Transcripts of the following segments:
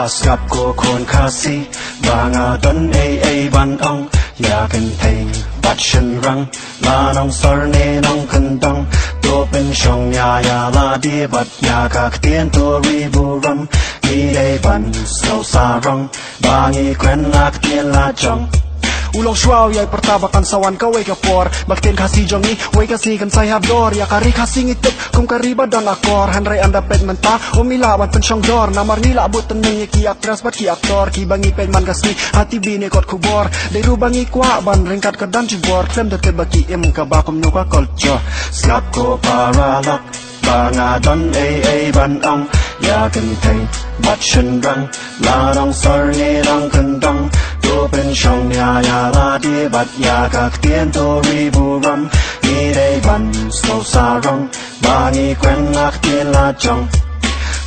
Haskap ko kon kasi Banga don ban ong Yakin thay bat shen rang La nong sar ne nong kendong To pen shong ya ya la di bat ya kak tien to ribu ram Ni day ban so sarong Bangi kwen lak tien la chong Ulong shwao yay pertabakan sawan ka way kapor Baktin kasi jongi way kasi kan say habdor Ya kari kasi ngitip kung kariba don akor Hanray anda ped menta umilawan pensyong dor Namar nila abot teneng ki aktras bat ki aktor Ki bangi ped man kasni hati bine kot kubor Day rubangi kwa ban ringkat kedan jibor Klem dete baki im ka bakom nuka culture Skap ko paralak Banga don ban ong Ya kentay bat shen rang La dong sar ne dong kendong Pen shong ya ya la di bat ya kak tien to ribu ram Ni day ban slow sarong Bangi kwen lak tien la chong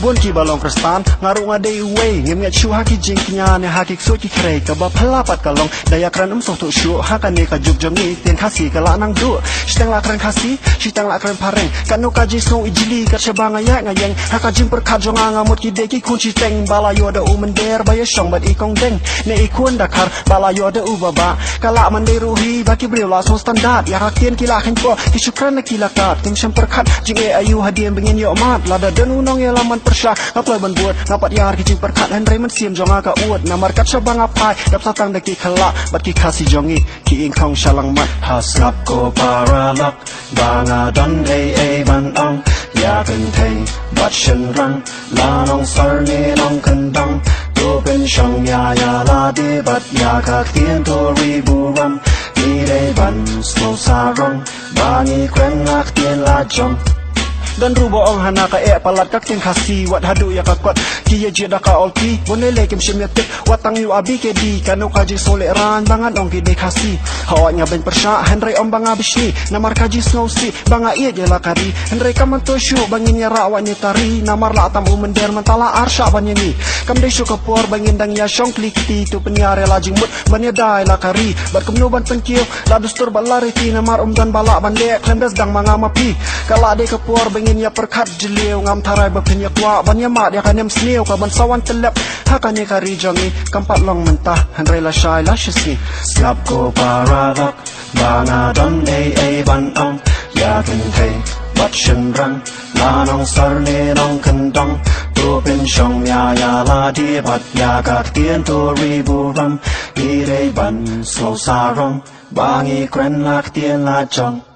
Buon ki balong kristan ngaru nga day way Ngim ngat shu haki jing kinya ne haki so ki krey Kaba palapat kalong daya kran so to shu Haka ne ka juk jongi tien kasi kala nang du Shteng la kran kasi Shteng la kran pareng Kanu ka jing snow ijili Kat syabanga ya ngayeng Haka jing perkat jonga ngamut ki de ki kunci teng Bala yo da umender Baya syong bat ikong deng Ne ikun dakar Bala yo da ubaba Kala man day ruhi Baki beriw la so standard Ya kak tien kila khen po Kisukran na kila kat Ting syang perkat Jing ayu hadiem bengin yo mat Lada den unong ya laman persya Ngaplay ban buat Ngapat yar ki jing perkat Henry man siem jonga ka uat Namar kat syabanga pai Dap satang da ki kala Bat ki kasi jongi Ki ingkong syalang mat Haslap ko paralak Banga don ban ong Ya kentay bat shen rang La nong sar ne nong kendong To pen shong ya ya la di bat ya kak tien to ribu ram Ni day ban slow sarong Bangi kwen lak tien la chong Dan rubo ong hana ka palat kak ting kasi Wat hadu ya kakwat Kiya jida ka olki Bonele kim shimyatik Watang yu abi ke di Kanu kaji sole ran Bangan ong gide kasi Hawat nga ben persya Henry ong banga bishni Namar kaji snow si Banga iya jela kari Henry kaman to syu Bangin ya rawa ni tari Namar la atam umender Mantala arsya banya ni Kam day syu kapor Bangin dang ya syong klikti Tu penyare lajing mut Banya day la kari Bar kumnuban penkiyo La dustur balariti Namar dan bala bandek Klemdas dang mga mapi Kala day kapor Bangin ya perkat jeliw Ngam taray bapin ya kwa Banya mat ya kanem sniw Kaban sawan telep Haka ni kari jongi Kampat long mentah Henry la syay la shisni Skap ko paralak Banga don ban ong Ya kentay bat shen rang La nong sar ne nong kendong To pen shong ya ya la di bat ya kak tien to ribu ram Ni day ban slow sarong Bangi kwen lak tien la chong